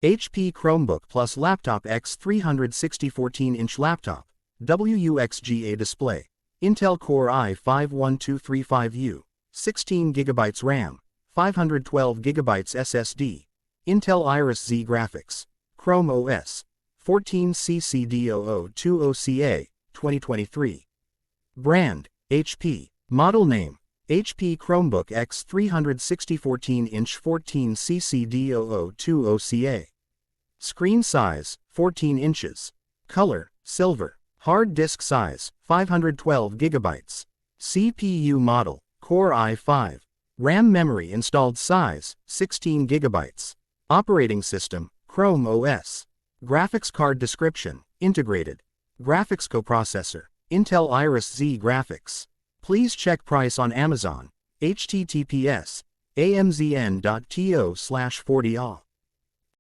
HP Chromebook plus Laptop X 360 14-inch laptop, WUXGA display, Intel Core i5-1235U, 16GB RAM, 512GB SSD, Intel Iris Z graphics, Chrome OS, 14CC0020CA, 2023. Brand, HP. Model name, HP Chromebook X 360 14-inch 14CC0020CA. Screen size, 14 inches. Color, silver. Hard disk size, 512GB. CPU model, Core i5. RAM memory installed size, 16GB. Operating system, Chrome OS. Graphics card description, integrated. Graphics coprocessor, Intel Iris Z graphics. Please check price on Amazon. https://amzn.to/40all.